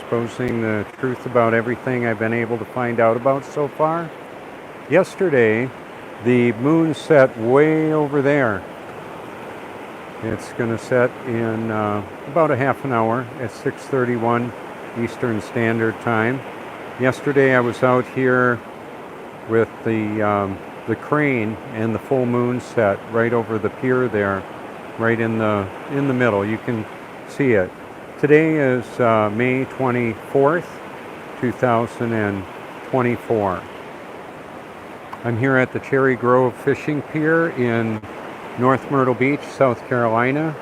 exposing the truth about everything I've been able to find out about so far. Yesterday, the moon set way over there. It's going to set in about a half an hour at 6:31 Eastern Standard Time. Yesterday I was out here with the crane and the full moon set right over the pier there, right in the middle. You can see it. Today is May 24th, 2024. I'm here at the Cherry Grove Fishing Pier in North Myrtle Beach, South Carolina,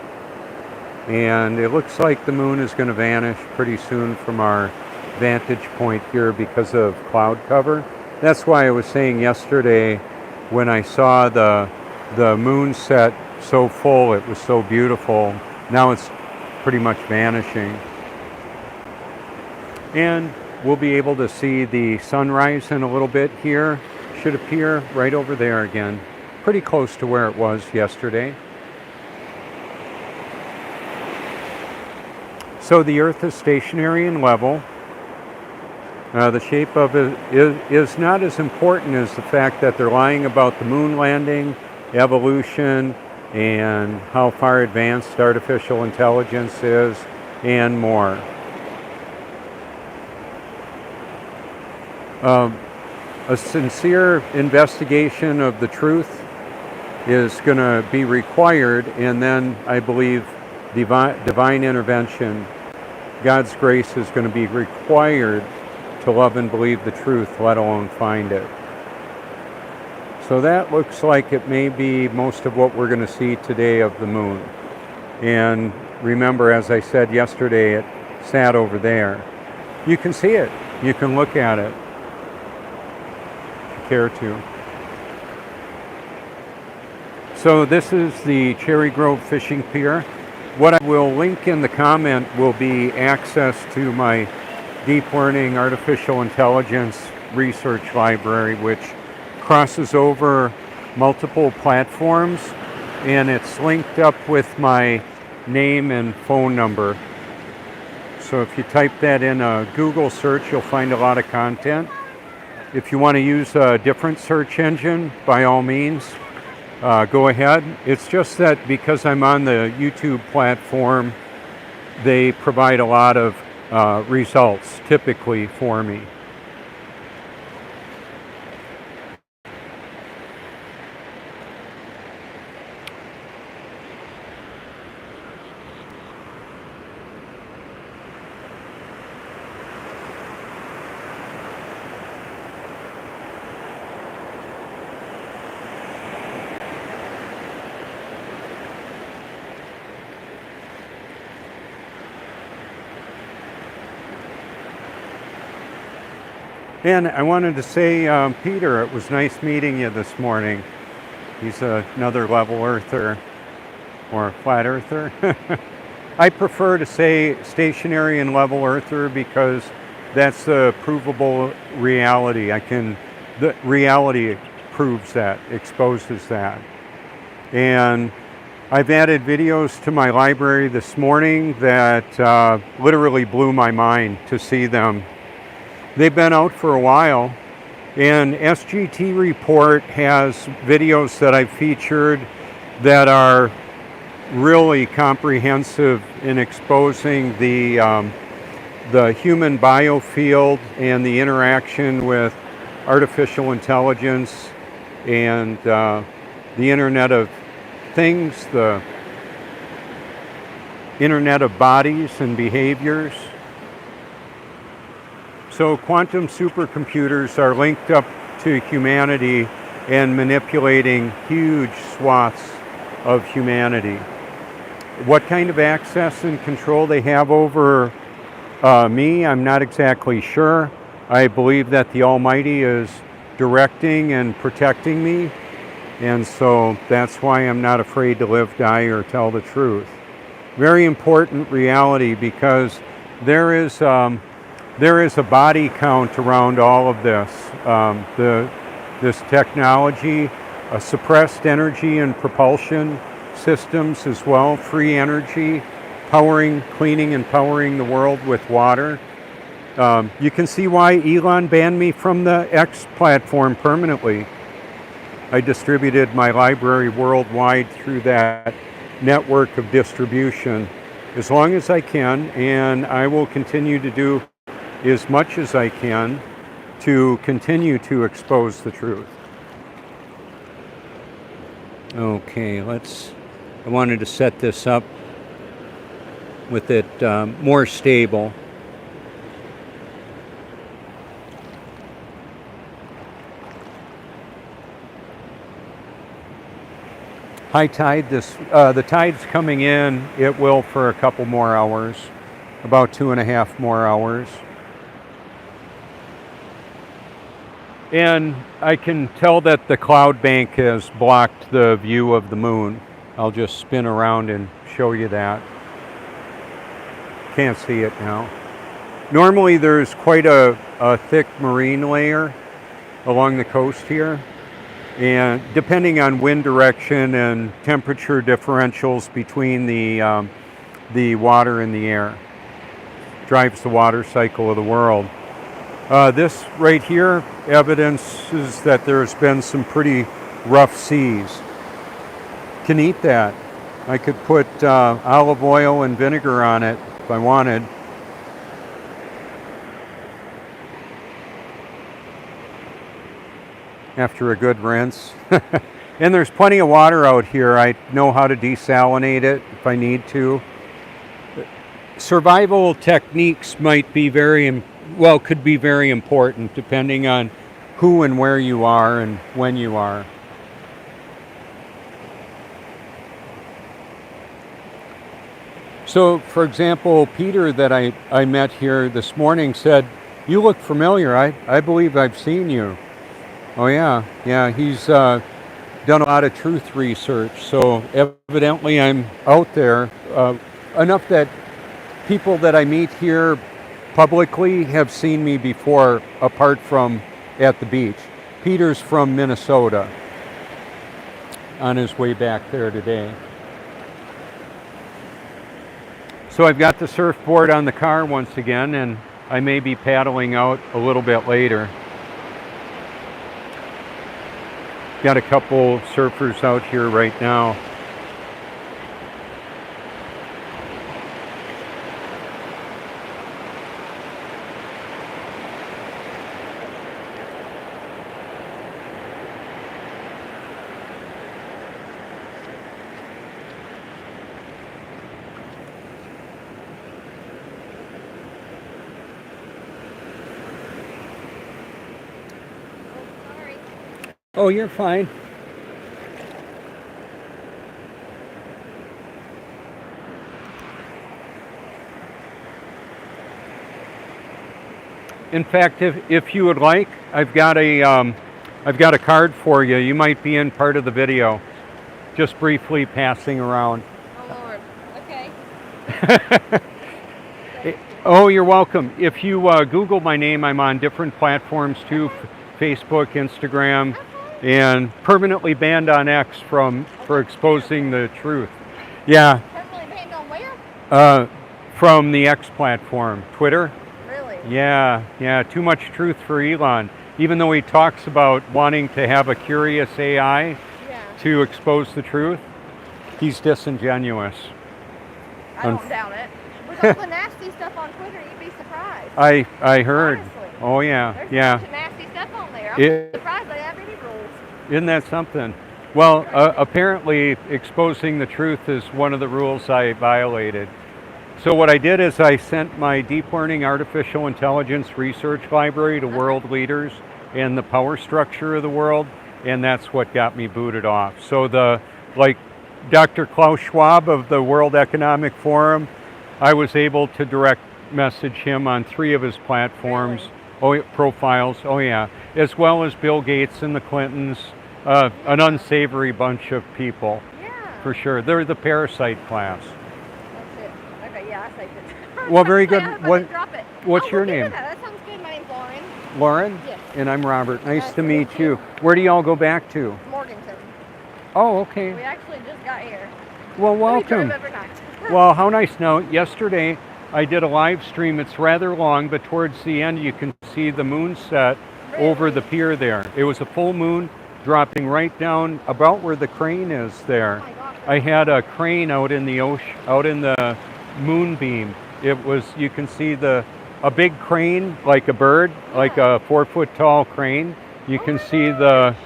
and it looks like the moon is going to vanish pretty soon from our vantage point here because of cloud cover. That's why I was saying yesterday when I saw the moon set so full, it was so beautiful. Now it's pretty much vanishing. And we'll be able to see the sunrise in a little bit here. Should appear right over there again, pretty close to where it was yesterday. So the Earth is stationary and level. The shape of it is not as important as the fact that they're lying about the moon landing, evolution, and how far advanced artificial intelligence is, and more. A sincere investigation of the truth is going to be required, and then I believe divine intervention, God's grace, is going to be required to love and believe the truth, let alone find it. So that looks like it may be most of what we're going to see today of the moon. And remember, as I said yesterday, it sat over there. You can see it. You can look at it if you care to. So this is the Cherry Grove Fishing Pier. What I will link in the comment will be access to my deep learning artificial intelligence research library, which crosses over multiple platforms, and it's linked up with my name and phone number. So if you type that in a Google search, you'll find a lot of content. If you want to use a different search engine, by all means, go ahead. It's just that because I'm on the YouTube platform, they provide a lot of results typically for me. And I wanted to say, Peter, it was nice meeting you this morning. He's another level earther, or flat earther. I prefer to say stationary and level earther because that's the provable reality. The reality proves that, exposes that. And I've added videos to my library this morning that literally blew my mind to see them. They've been out for a while, and SGT Report has videos that I've featured that are really comprehensive in exposing the human biofield and the interaction with artificial intelligence and the Internet of Things, the Internet of Bodies and Behaviors. So quantum supercomputers are linked up to humanity and manipulating huge swaths of humanity. What kind of access and control they have over me, I'm not exactly sure. I believe that the Almighty is directing and protecting me, and so that's why I'm not afraid to live, die, or tell the truth. Very important reality, because there is a body count around all of this. This technology, suppressed energy and propulsion systems as well, free energy, cleaning and powering the world with water. You can see why Elon banned me from the X platform permanently. I distributed my library worldwide through that network of distribution as long as I can, and I will continue to do as much as I can to continue to expose the truth. Okay, I wanted to set this up with it more stable. High tide, the tide's coming in. It will for a couple more hours, about 2.5 more hours. And I can tell that the cloud bank has blocked the view of the moon. I'll just spin around and show you that. Can't see it now. Normally there's quite a thick marine layer along the coast here. And depending on wind direction and temperature differentials between the water and the air, drives the water cycle of the world. This right here evidences that there's been some pretty rough seas. Can eat that. I could put olive oil and vinegar on it if I wanted. After a good rinse. And there's plenty of water out here. I know how to desalinate it if I need to. Survival techniques might be could be very important depending on who and where you are and when you are. So, for example, Peter that I met here this morning said, "You look familiar. I believe I've seen you." Oh yeah, he's done a lot of truth research, so evidently I'm out there enough that people that I meet here publicly have seen me before, apart from at the beach. Peter's from Minnesota, on his way back there today. So I've got the surfboard on the car once again, and I may be paddling out a little bit later. Got a couple surfers out here right now. Oh, you're fine. In fact, if you would like, I've got a card for you. You might be in part of the video, just briefly passing around. Oh Lord. Okay. Oh, you're welcome. If you Google my name, I'm on different platforms too, Facebook, Instagram. And permanently banned on X for exposing the truth. Yeah. Permanently banned on where? From the X platform, Twitter. Really? Yeah. Too much truth for Elon. Even though he talks about wanting to have a curious AI to expose the truth, he's disingenuous. I don't doubt it. With all the nasty stuff on Twitter, you'd be surprised. I heard. Honestly. Oh yeah. There's a bunch of nasty stuff on there. I'm surprised they have any rules. Isn't that something? Well, apparently exposing the truth is one of the rules I violated. So what I did is I sent my deep learning artificial intelligence research library to world leaders and the power structure of the world, and that's what got me booted off. So like Dr. Klaus Schwab of the World Economic Forum, I was able to direct message him on 3 of his platforms. Profiles, as well as Bill Gates and the Clintons, an unsavory bunch of people, for sure. They're the parasite class. That's it. Okay, I saved it. Well, very good. What's your name? That sounds good. My name's Lauren. Lauren? Yes. And I'm Robert. Nice to meet you. Where do y'all go back to? Morganton. Oh, okay. We actually just got here. Well, welcome. We drove overnight. Well, how nice. Now, yesterday I did a live stream. It's rather long, but towards the end you can see the moon set over the pier there. It was a full moon dropping right down about where the crane is there. Oh my gosh. I had a crane out in the ocean, out in the moonbeam. It was, you can see a big crane, like a bird, like a 4-foot tall crane. You can see the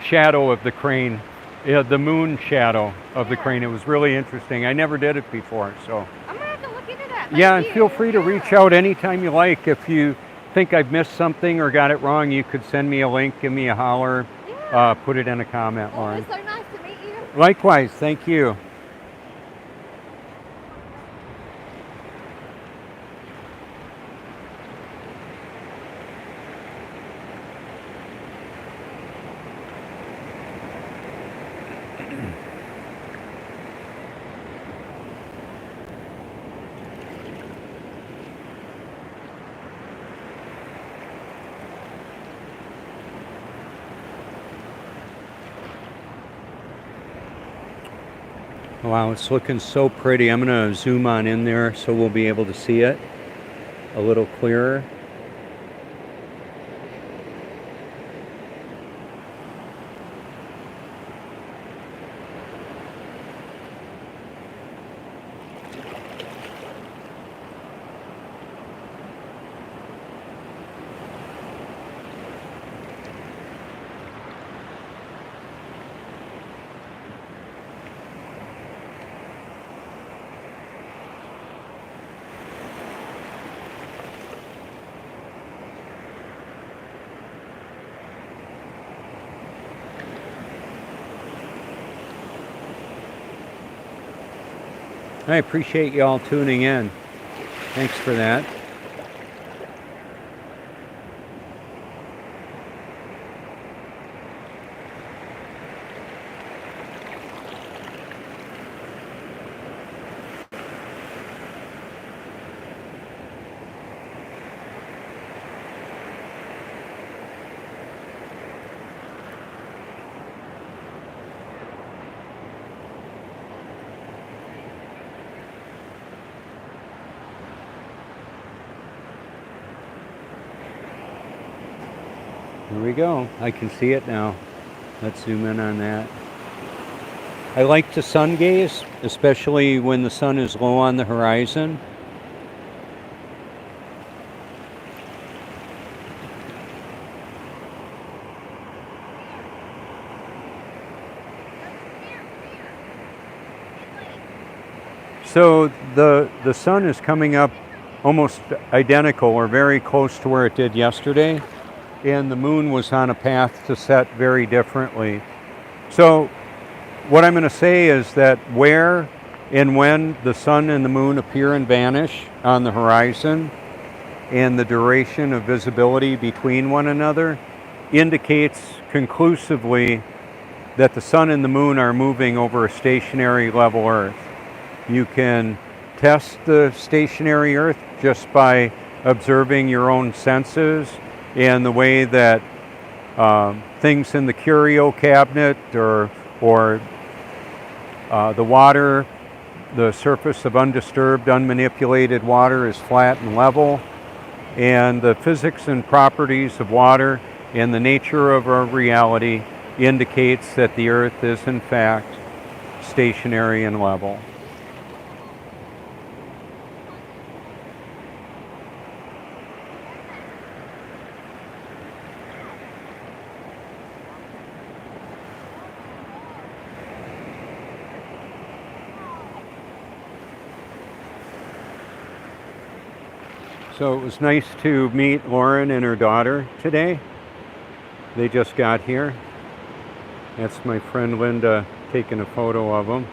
shadow of the crane, the moon shadow of the crane. It was really interesting. I never did it before, so. I'm gonna have to look into that. Yeah, and Thank feel you. free to reach out anytime you like. If you think I've missed something or got it wrong, you could send me a link, give me a holler, Yeah. put it in a comment, Well, Lauren. it's so nice to meet you. Likewise, thank you. Wow, it's looking so pretty. I'm going to zoom on in there so we'll be able to see it a little clearer. I appreciate you all tuning in. Thanks for that. Here we go. I can see it now. Let's zoom in on that. I like to sun gaze, especially when the sun is low on the horizon. So the sun is coming up almost identical or very close to where it did yesterday, and the moon was on a path to set very differently. So what I'm going to say is that where and when the sun and the moon appear and vanish on the horizon, and the duration of visibility between one another indicates conclusively that the sun and the moon are moving over a stationary level Earth. You can test the stationary Earth just by observing your own senses and the way that things in the curio cabinet or the water, the surface of undisturbed, unmanipulated water is flat and level, and the physics and properties of water and the nature of our reality indicates that the Earth is in fact stationary and level. So it was nice to meet Lauren and her daughter today. They just got here. That's my friend Linda taking a photo of them.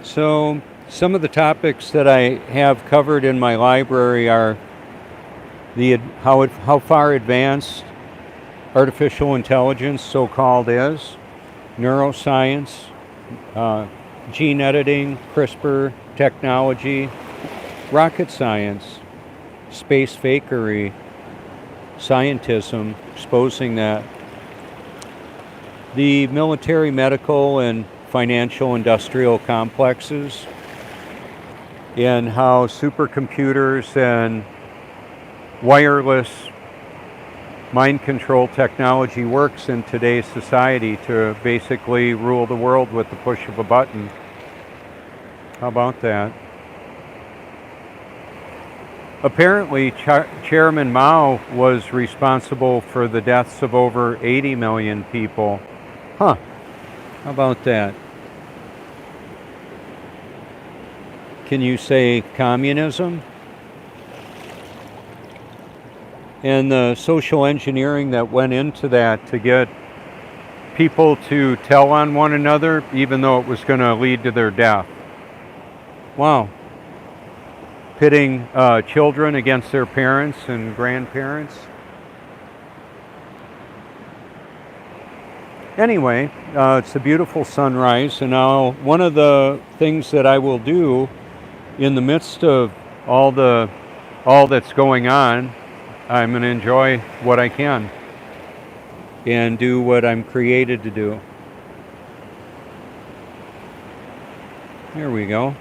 So some of the topics that I have covered in my library are how far advanced artificial intelligence, so-called, is, neuroscience, gene editing, CRISPR technology, rocket science, space fakery, scientism, exposing that. The military, medical, and financial industrial complexes, and how supercomputers and wireless mind control technology works in today's society to basically rule the world with the push of a button. How about that? Apparently, Chairman Mao was responsible for the deaths of over 80 million people. Huh, how about that? Can you say communism? And the social engineering that went into that to get people to tell on one another, even though it was going to lead to their death. Wow. Pitting children against their parents and grandparents. Anyway, it's a beautiful sunrise, and now one of the things that I will do in the midst of all that's going on, I'm going to enjoy what I can and do what I'm created to do. There we go.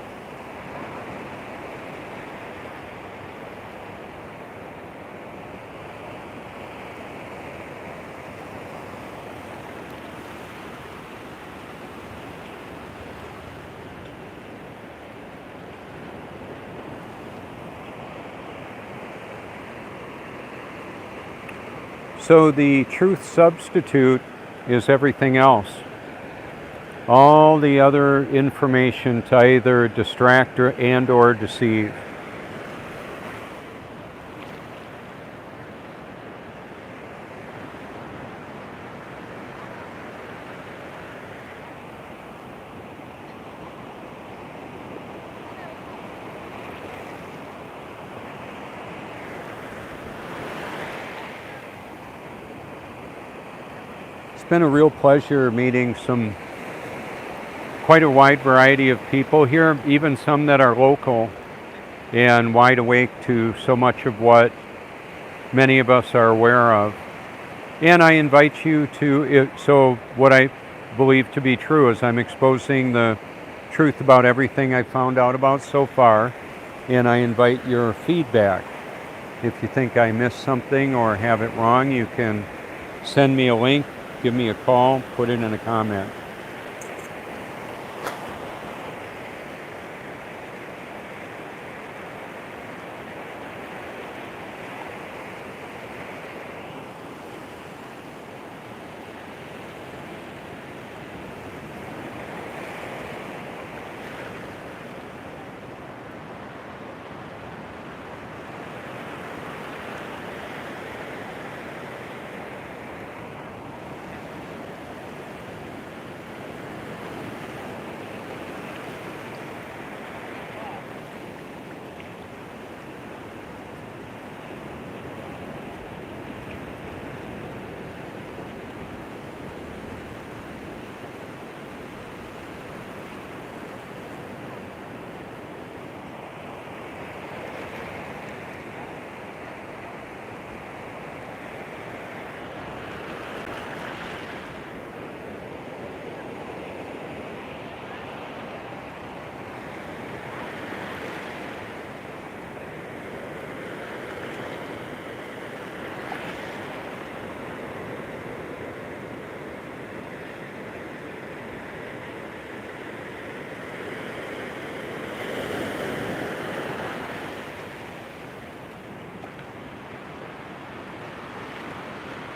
So the truth substitute is everything else. All the other information to either distract or deceive. It's been a real pleasure meeting quite a wide variety of people here, even some that are local and wide awake to so much of what many of us are aware of. And I invite you to, so what I believe to be true is I'm exposing the truth about everything I found out about so far, and I invite your feedback. If you think I missed something or have it wrong, you can send me a link, give me a call, put it in a comment.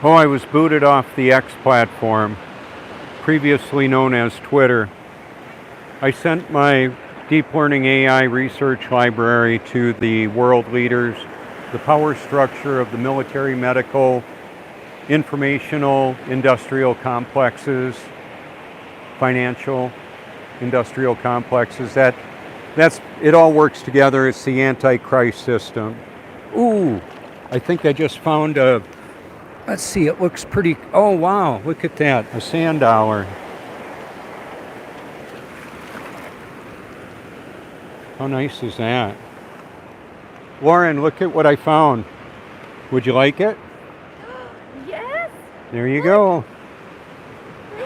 Oh, I was booted off the X platform, previously known as Twitter. I sent my deep learning AI research library to the world leaders, the power structure of the military, medical, informational, industrial complexes, financial, industrial complexes. It all works together. It's the Antichrist system. Ooh, I think I just found a, let's see, it looks pretty, oh wow, look at that, a sand dollar. How nice is that? Lauren, look at what I found. Would you like it? Yes. There you go.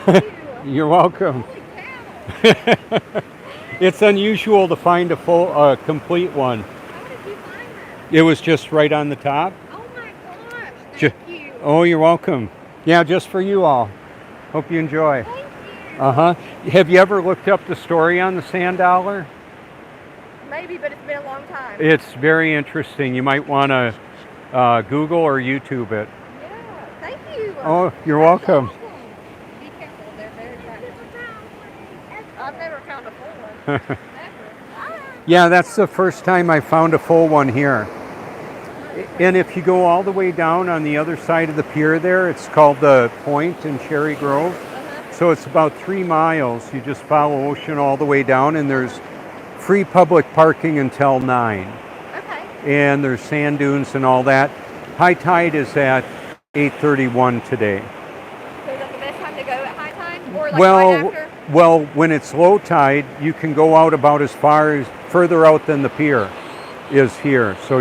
Thank you. You're welcome. Holy cow. It's unusual to find a full, complete one. How did you find that? It was just right on the top. Oh my gosh. Ju- Thank you. Oh, you're welcome. Yeah, just for you all. Hope you enjoy. Thank you. Uh-huh. Have you ever looked up the story on the sand dollar? Maybe, but it's been a long time. It's very interesting. You might want to Google or YouTube it. Yeah. Thank you. Oh, you're welcome. Be careful. They're very attractive. I've never found a full one. Ever. Yeah, that's the first time I found a full one here. And if you go all the way down on the other side of the pier there, it's called the Point in Cherry Grove. So it's about 3 miles. You just follow Ocean all the way down, and there's free public parking until 9. Okay. And there's sand dunes and all that. High tide is at 8:31 today. So is that the best time to go at high tide? Or like Well, right after? well, when it's low tide, you can go out about as far as further out than the pier is here. So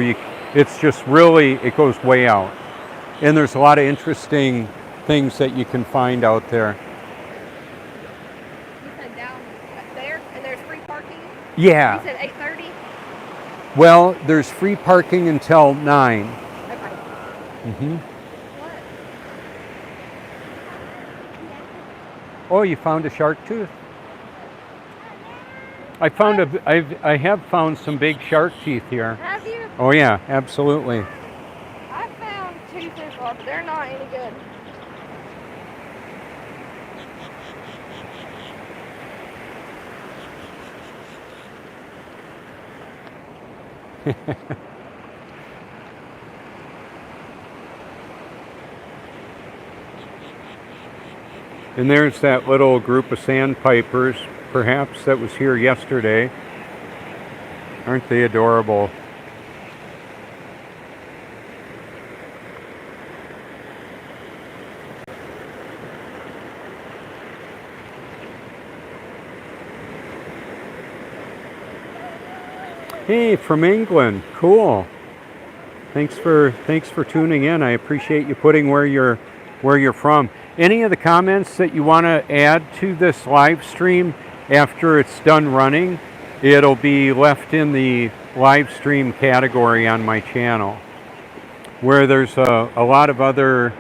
it's just really, it goes way out. And there's a lot of interesting things that you can find out there. You said down there, and there's free parking. Yeah. You said 8:30. Well, there's free parking until 9. Okay. Mm-hmm. What? Oh, you found a shark tooth? I have found some big shark teeth here. Have you? Oh yeah, absolutely. I found 2 so far, but they're not any good. And there's that little group of sandpipers, perhaps, that was here yesterday. Aren't they adorable? Hey, from England. Cool. Thanks for tuning in. I appreciate you putting where you're from. Any of the comments that you want to add to this live stream after it's done running, it'll be left in the live stream category on my channel, where there's a lot of other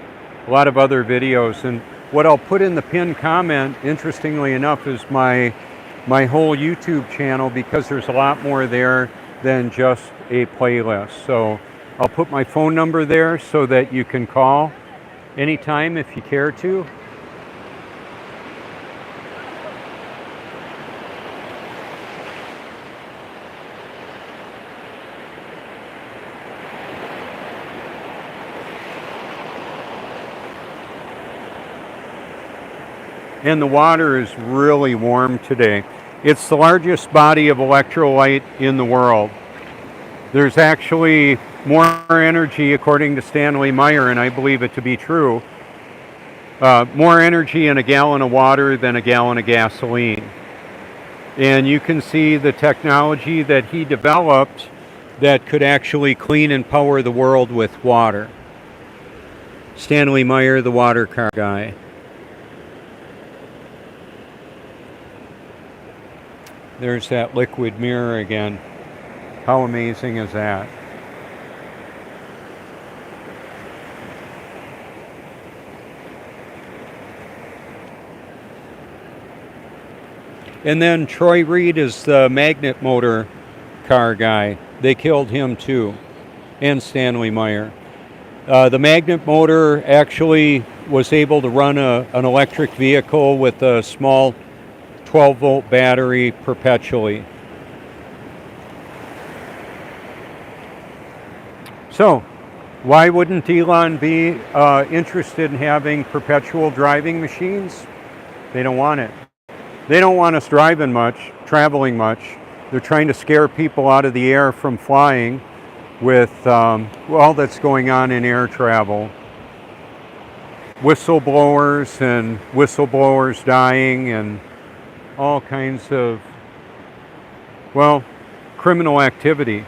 videos. And what I'll put in the pinned comment, interestingly enough, is my whole YouTube channel, because there's a lot more there than just a playlist. So I'll put my phone number there so that you can call anytime if you care to. And the water is really warm today. It's the largest body of electrolyte in the world. There's actually more energy, according to Stanley Meyer, and I believe it to be true, more energy in a gallon of water than a gallon of gasoline. And you can see the technology that he developed that could actually clean and power the world with water. Stanley Meyer, the water car guy. There's that liquid mirror again. How amazing is that? And then Troy Reed is the magnet motor car guy. They killed him too, and Stanley Meyer. The magnet motor actually was able to run an electric vehicle with a small 12-volt battery perpetually. So, why wouldn't Elon be interested in having perpetual driving machines? They don't want it. They don't want us traveling much. They're trying to scare people out of the air from flying with all that's going on in air travel. Whistleblowers and whistleblowers dying and all kinds of, well, criminal activity.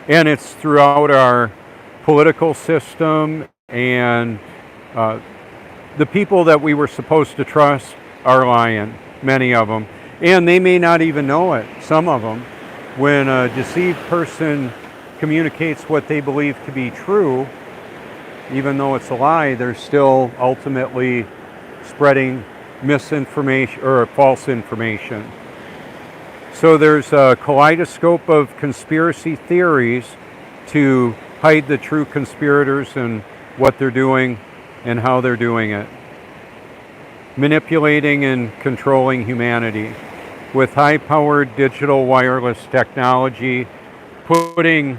And it's throughout our political system, and the people that we were supposed to trust are lying, many of them. And they may not even know it, some of them. When a deceived person communicates what they believe to be true, even though it's a lie, they're still ultimately spreading misinformation or false information. So there's a kaleidoscope of conspiracy theories to hide the true conspirators and what they're doing and how they're doing it. Manipulating and controlling humanity with high-powered digital wireless technology, putting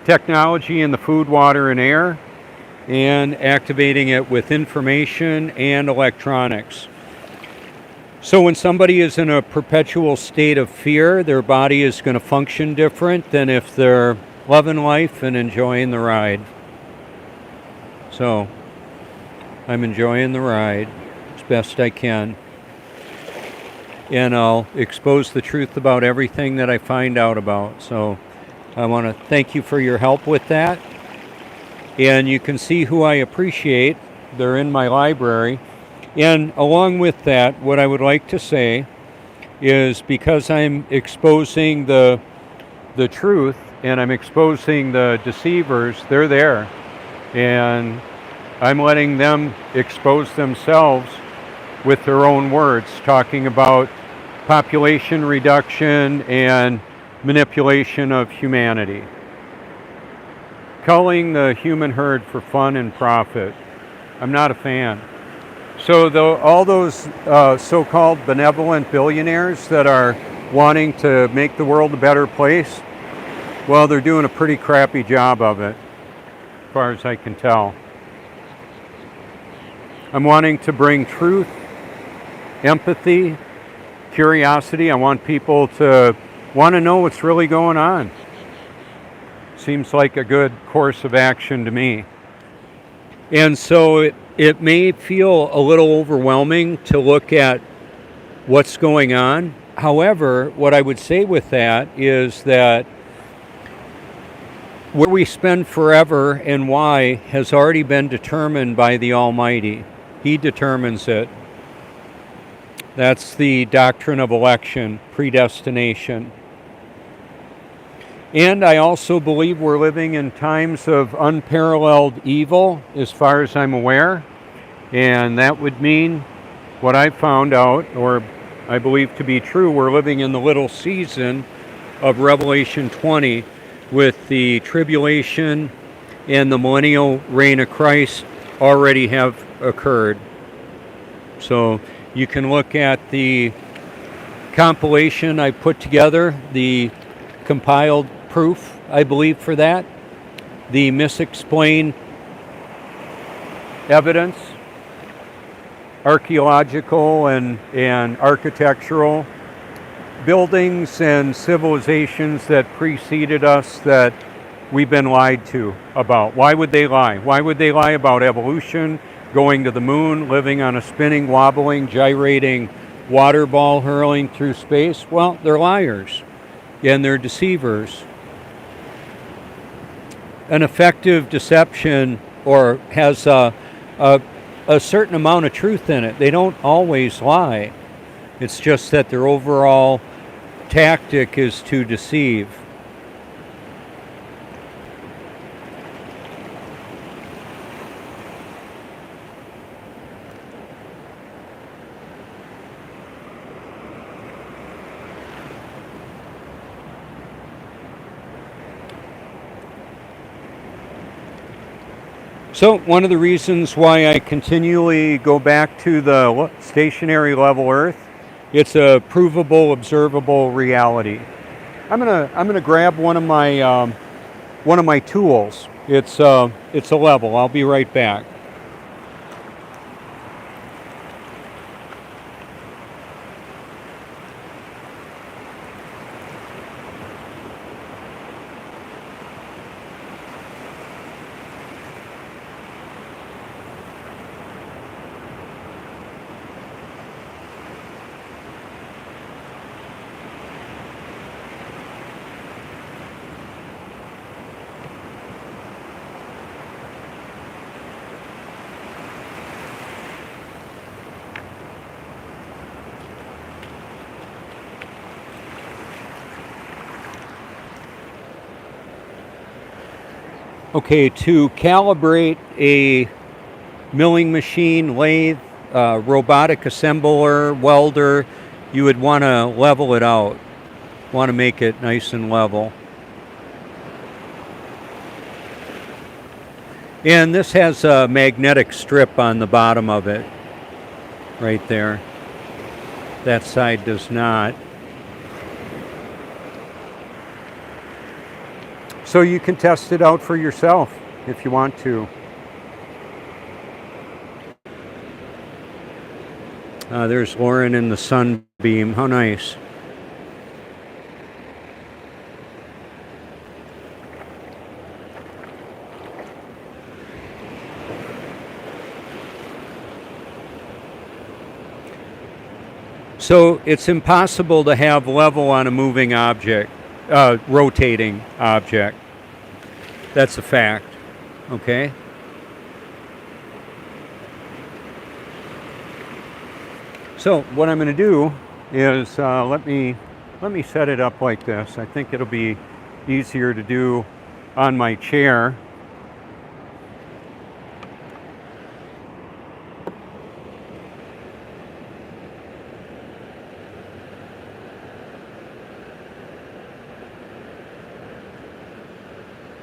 technology in the food, water, and air, and activating it with information and electronics. So when somebody is in a perpetual state of fear, their body is going to function different than if they're loving life and enjoying the ride. So I'm enjoying the ride as best I can. And I'll expose the truth about everything that I find out about. So I want to thank you for your help with that. And you can see who I appreciate. They're in my library. And along with that, what I would like to say is, because I'm exposing the truth and I'm exposing the deceivers, they're there. And I'm letting them expose themselves with their own words, talking about population reduction and manipulation of humanity. Culling the human herd for fun and profit. I'm not a fan. So all those so-called benevolent billionaires that are wanting to make the world a better place, well, they're doing a pretty crappy job of it, as far as I can tell. I'm wanting to bring truth, empathy, curiosity. I want people to want to know what's really going on. Seems like a good course of action to me. And so it may feel a little overwhelming to look at what's going on. However, what I would say with that is that where we spend forever and why has already been determined by the Almighty. He determines it. That's the doctrine of election, predestination. And I also believe we're living in times of unparalleled evil, as far as I'm aware. And that would mean what I found out, or I believe to be true, we're living in the little season of Revelation 20, with the tribulation and the millennial reign of Christ already have occurred. So you can look at the compilation I put together, the compiled proof, I believe, for that, the misexplained evidence, archaeological and architectural, buildings and civilizations that preceded us that we've been lied to about. Why would they lie? Why would they lie about evolution, going to the moon, living on a spinning, wobbling, gyrating water ball hurling through space? Well, they're liars and they're deceivers. An effective deception or has a certain amount of truth in it. They don't always lie. It's just that their overall tactic is to deceive. So one of the reasons why I continually go back to the stationary level Earth, it's a provable, observable reality. I'm gonna grab one of my tools. It's a level. I'll be right back. Okay, to calibrate a milling machine, lathe, robotic assembler, welder, you would want to level it out. Want to make it nice and level. And this has a magnetic strip on the bottom of it, right there. That side does not. So you can test it out for yourself if you want to. There's Lauren in the sunbeam. How nice. So it's impossible to have level on a moving object, rotating object. That's a fact, okay? So what I'm going to do is let me set it up like this. I think it'll be easier to do on my chair.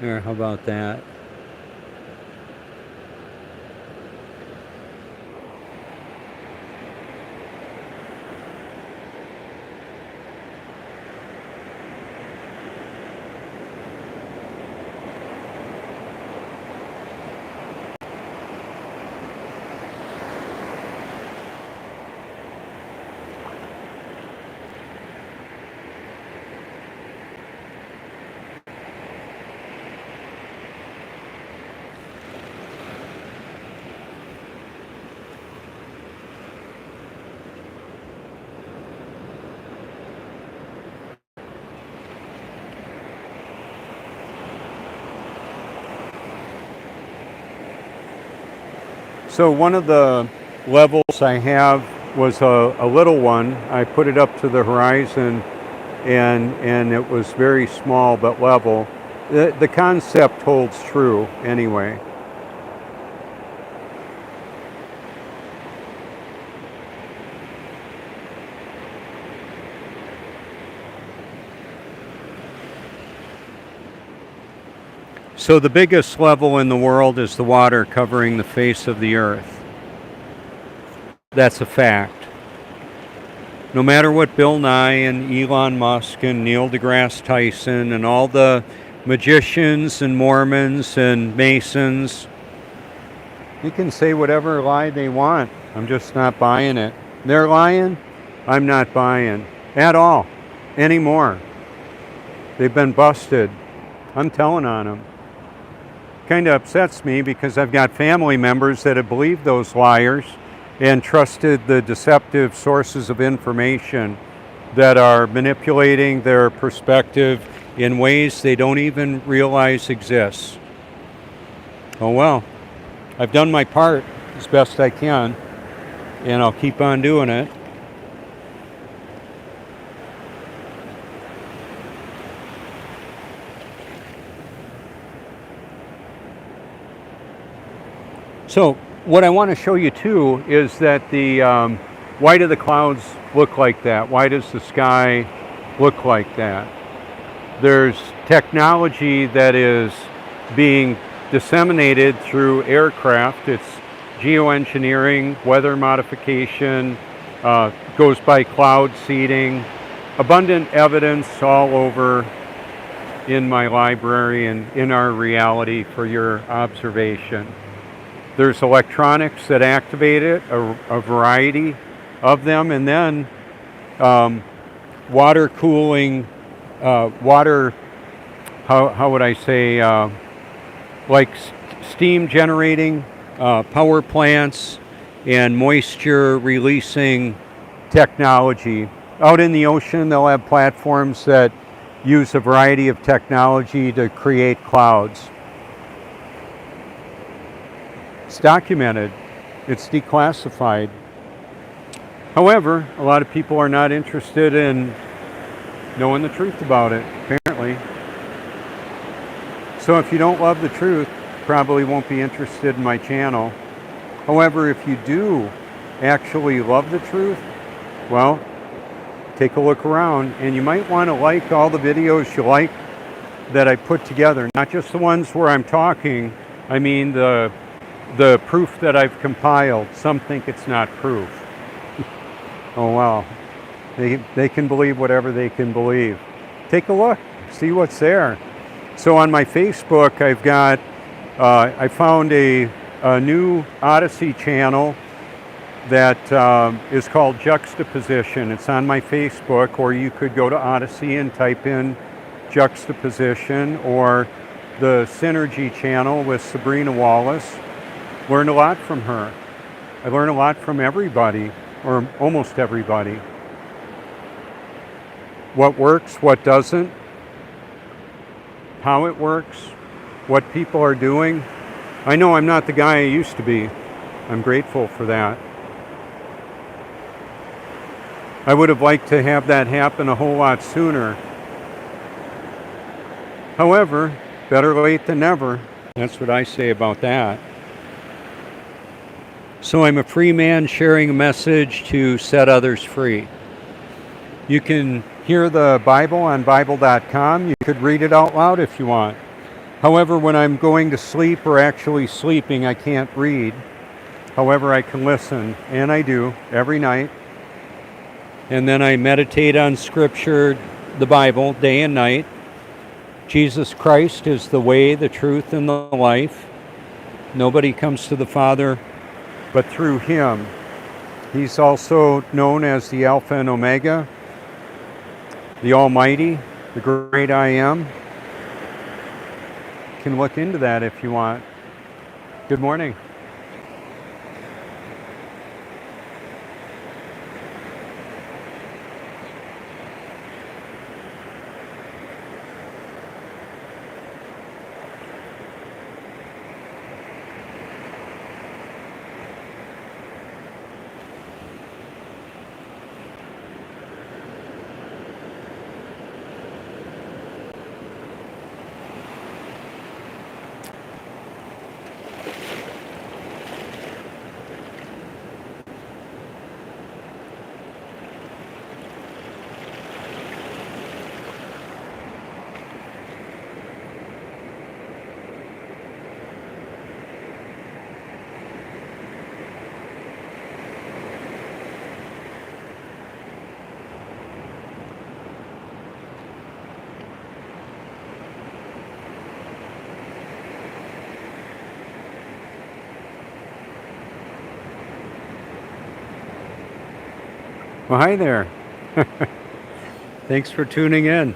There, how about that? So one of the levels I have was a little one. I put it up to the horizon and it was very small but level. The concept holds true anyway. So the biggest level in the world is the water covering the face of the earth. That's a fact. No matter what Bill Nye and Elon Musk and Neil deGrasse Tyson and all the magicians and Mormons and Masons, you can say whatever lie they want. I'm just not buying it. They're lying. I'm not buying at all anymore. They've been busted. I'm telling on them. Kind of upsets me because I've got family members that have believed those liars and trusted the deceptive sources of information that are manipulating their perspective in ways they don't even realize exist. Oh well, I've done my part as best I can, and I'll keep on doing it. So what I want to show you too is that why do the clouds look like that? Why does the sky look like that? There's technology that is being disseminated through aircraft. It's geoengineering, weather modification, goes by cloud seeding, abundant evidence all over in my library and in our reality for your observation. There's electronics that activate it, a variety of them, and then water cooling, how would I say, like steam generating power plants and moisture releasing technology. Out in the ocean, they'll have platforms that use a variety of technology to create clouds. It's documented. It's declassified. However, a lot of people are not interested in knowing the truth about it, apparently. So if you don't love the truth, probably won't be interested in my channel. However, if you do actually love the truth, well, take a look around, and you might want to like all the videos you like that I put together, not just the ones where I'm talking. I mean the proof that I've compiled. Some think it's not proof. Oh well, they can believe whatever they can believe. Take a look, see what's there. So on my Facebook, I've got, I found a new Odyssey channel that is called Juxtaposition. It's on my Facebook, or you could go to Odyssey and type in Juxtaposition, or the Synergy channel with Sabrina Wallace. Learned a lot from her. I learn a lot from everybody, or almost everybody. What works, what doesn't, how it works, what people are doing. I know I'm not the guy I used to be. I'm grateful for that. I would have liked to have that happen a whole lot sooner. However, better late than never. That's what I say about that. So I'm a free man sharing a message to set others free. You can hear the Bible on Bible.com. You could read it out loud if you want. However, when I'm going to sleep or actually sleeping, I can't read. However, I can listen, and I do every night. And then I meditate on Scripture, the Bible, day and night. Jesus Christ is the way, the truth, and the life. Nobody comes to the Father but through Him. He's also known as the Alpha and Omega, the Almighty, the Great I Am. You can look into that if you want. Good morning. Well, hi there. Thanks for tuning in.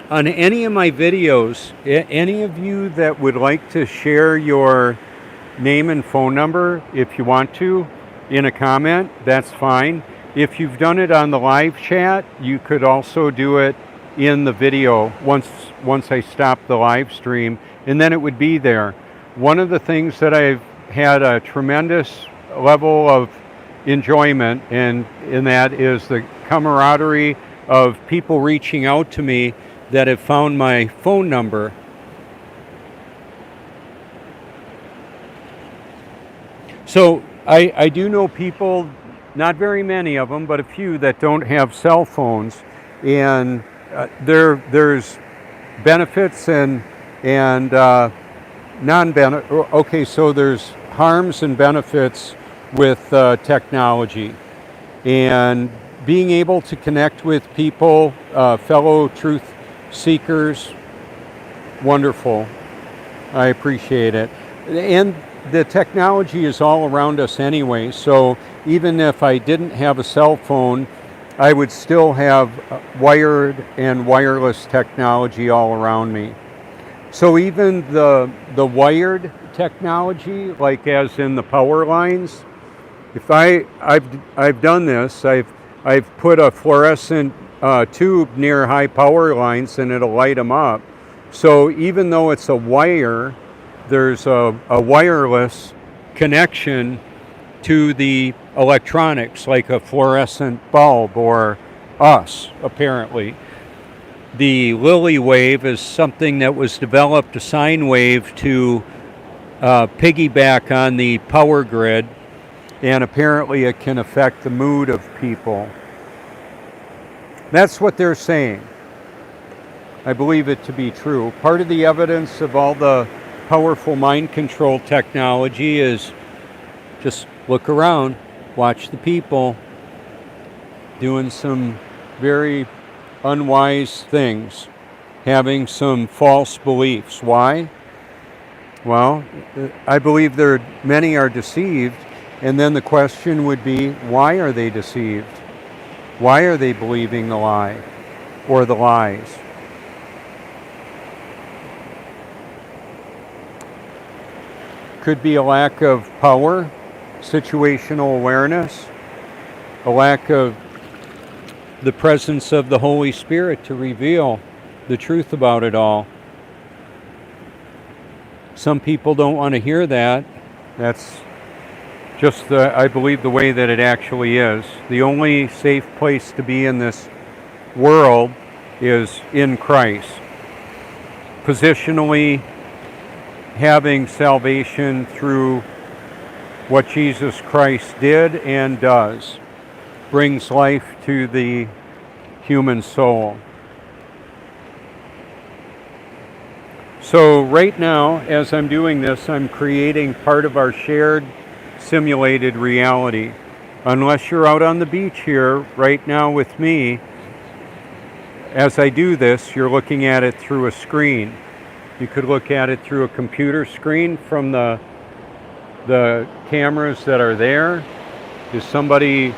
On any of my videos, any of you that would like to share your name and phone number, if you want to, in a comment, that's fine. If you've done it on the live chat, you could also do it in the video once I stop the live stream, and then it would be there. One of the things that I've had a tremendous level of enjoyment and in that is the camaraderie of people reaching out to me that have found my phone number. So I do know people, not very many of them, but a few that don't have cell phones, and there's benefits and non-benefits. Okay, so there's harms and benefits with technology, and being able to connect with people, fellow truth seekers, wonderful. I appreciate it. And the technology is all around us anyway, so even if I didn't have a cell phone, I would still have wired and wireless technology all around me. So even the wired technology, like as in the power lines, if I've done this, I've put a fluorescent tube near high power lines and it'll light them up. So even though it's a wire, there's a wireless connection to the electronics, like a fluorescent bulb or us, apparently. the Lily wave is something that was developed, a sine wave, to piggyback on the power grid, and apparently it can affect the mood of people. That's what they're saying. I believe it to be true. Part of the evidence of all the powerful mind control technology is just look around, watch the people doing some very unwise things, having some false beliefs. Why? Well, I believe many are deceived, and then the question would be, why are they deceived? Why are they believing the lie or the lies? Could be a lack of power, situational awareness, a lack of the presence of the Holy Spirit to reveal the truth about it all. Some people don't want to hear that. That's just, I believe, the way that it actually is. The only safe place to be in this world is in Christ. Positionally, having salvation through what Jesus Christ did and does brings life to the human soul. So right now, as I'm doing this, I'm creating part of our shared simulated reality. Unless you're out on the beach here right now with me, as I do this, you're looking at it through a screen. You could look at it through a computer screen from the cameras that are there. If somebody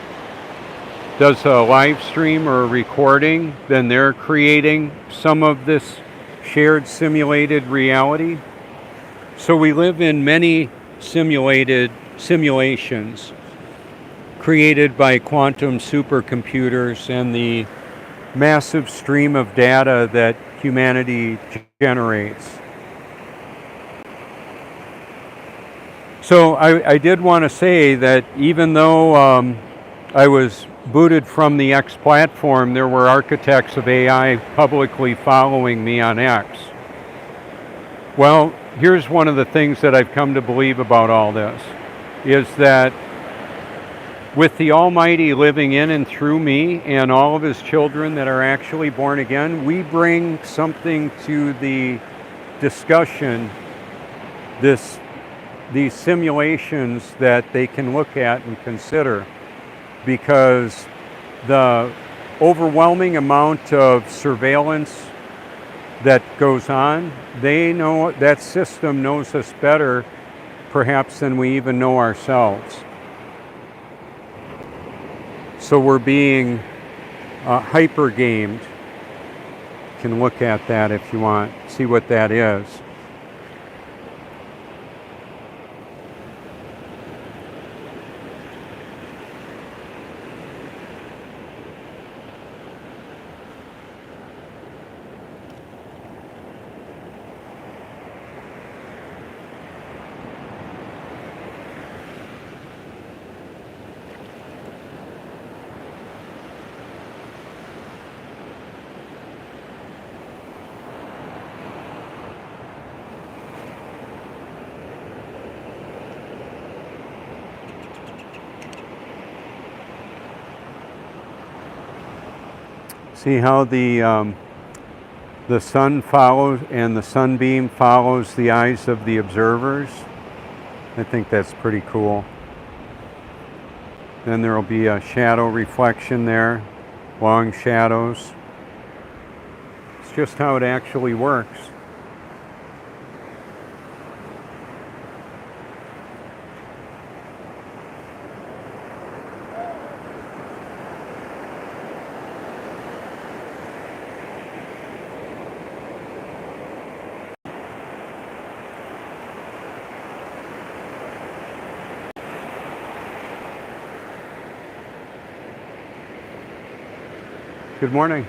does a live stream or a recording, then they're creating some of this shared simulated reality. So we live in many simulations created by quantum supercomputers and the massive stream of data that humanity generates. So I did want to say that even though I was booted from the X platform, there were architects of AI publicly following me on X. Well, here's one of the things that I've come to believe about all this, is that with the Almighty living in and through me and all of His children that are actually born again, we bring something to the discussion, these simulations that they can look at and consider, because the overwhelming amount of surveillance that goes on, they know, that system knows us better perhaps than we even know ourselves. So we're being hyper gamed. You can look at that if you want, see what that is. See how the sun follows, and the sunbeam follows the eyes of the observers? I think that's pretty cool. Then there will be a shadow reflection there, long shadows. It's just how it actually works. Good morning.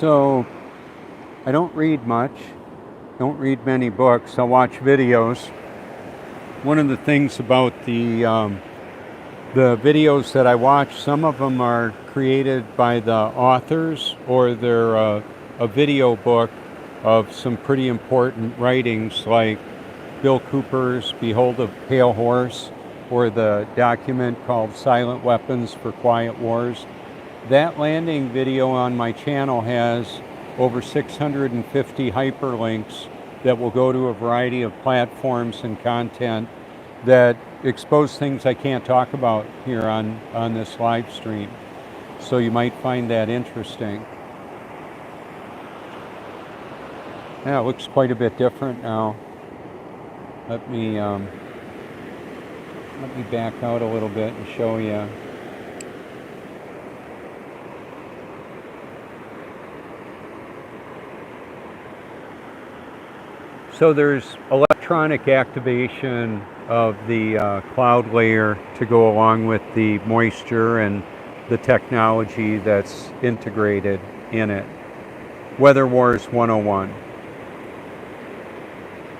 So I don't read much, don't read many books. I'll watch videos. One of the things about the videos that I watch, some of them are created by the authors, or they're a video book of some pretty important writings, like Bill Cooper's Behold a Pale Horse, or the document called Silent Weapons for Quiet Wars. That landing video on my channel has over 650 hyperlinks that will go to a variety of platforms and content that expose things I can't talk about here on this live stream. So you might find that interesting. Yeah, it looks quite a bit different now. Let me back out a little bit and show you. So there's electronic activation of the cloud layer to go along with the moisture and the technology that's integrated in it. Weather Wars 101.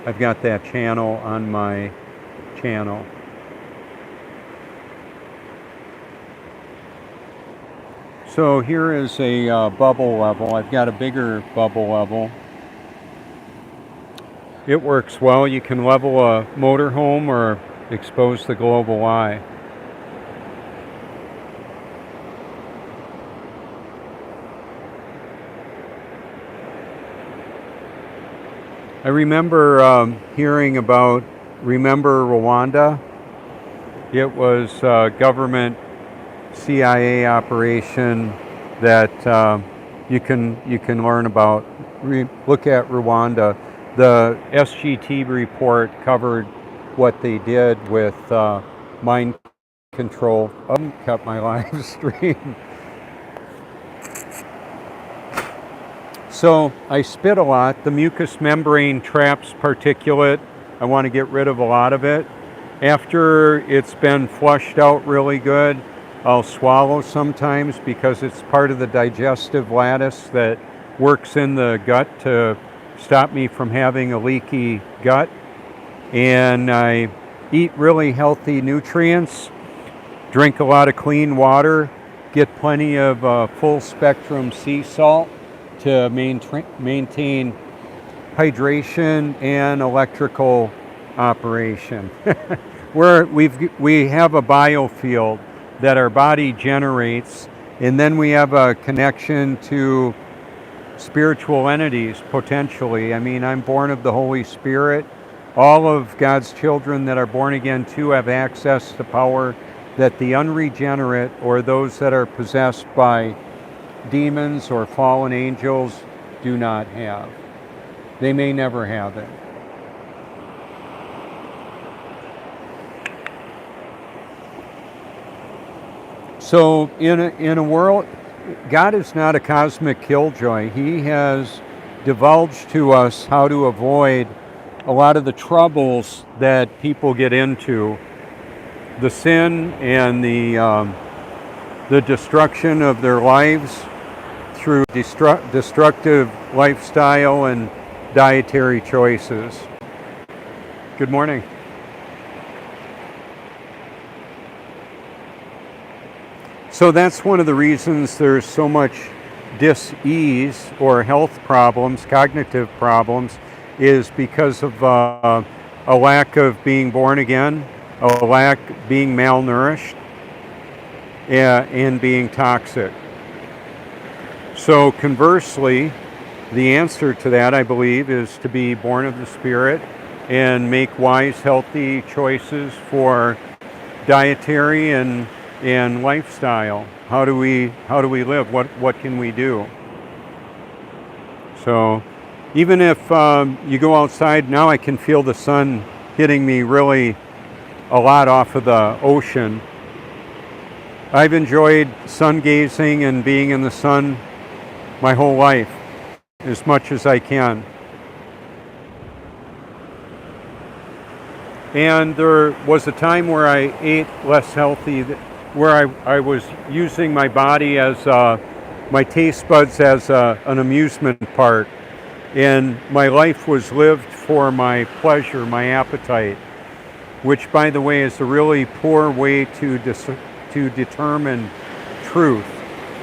I've got that channel on my channel. So here is a bubble level. I've got a bigger bubble level. It works well. You can level a motorhome or expose the global eye. I remember hearing about Remember Rwanda. It was a government CIA operation that you can learn about. Look at Rwanda. The SGT report covered what they did with mind control. Cut my live stream. So I spit a lot. The mucous membrane traps particulate. I want to get rid of a lot of it. After it's been flushed out really good, I'll swallow sometimes because it's part of the digestive lattice that works in the gut to stop me from having a leaky gut. And I eat really healthy nutrients, drink a lot of clean water, get plenty of full spectrum sea salt to maintain hydration and electrical operation. We have a biofield that our body generates, and then we have a connection to spiritual entities, potentially. I mean, I'm born of the Holy Spirit. All of God's children that are born again too have access to power that the unregenerate, or those that are possessed by demons or fallen angels, do not have. They may never have it. So in a world, God is not a cosmic killjoy. He has divulged to us how to avoid a lot of the troubles that people get into, the sin and the destruction of their lives through destructive lifestyle and dietary choices. Good morning. So that's one of the reasons there's so much dis-ease or health problems, cognitive problems, is because of a lack of being born again, a lack being malnourished, and being toxic. So conversely, the answer to that, I believe, is to be born of the Spirit and make wise, healthy choices for dietary and lifestyle. How do we live? What can we do? So even if you go outside, now I can feel the sun hitting me really a lot off of the ocean. I've enjoyed sun gazing and being in the sun my whole life as much as I can. And there was a time where I ate less healthy, where I was using my body as a my taste buds as an amusement park. And my life was lived for my pleasure, my appetite, which, by the way, is a really poor way to determine truth.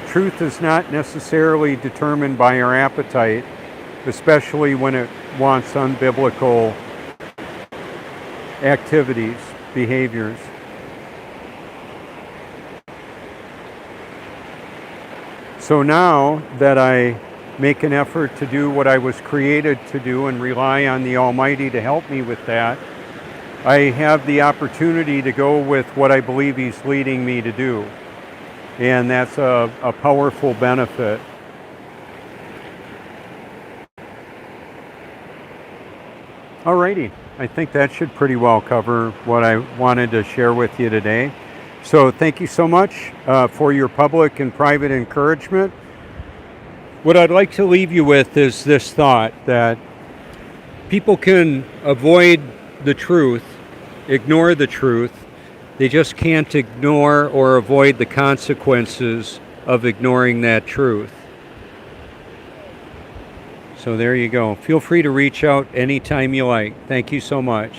Truth is not necessarily determined by our appetite, especially when it wants unbiblical activities, behaviors. So now that I make an effort to do what I was created to do and rely on the Almighty to help me with that, I have the opportunity to go with what I believe He's leading me to do. And that's a powerful benefit. Alrighty, I think that should pretty well cover what I wanted to share with you today. So thank you so much for your public and private encouragement. What I'd like to leave you with is this thought that people can avoid the truth, ignore the truth. They just can't ignore or avoid the consequences of ignoring that truth. So there you go. Feel free to reach out anytime you like. Thank you so much.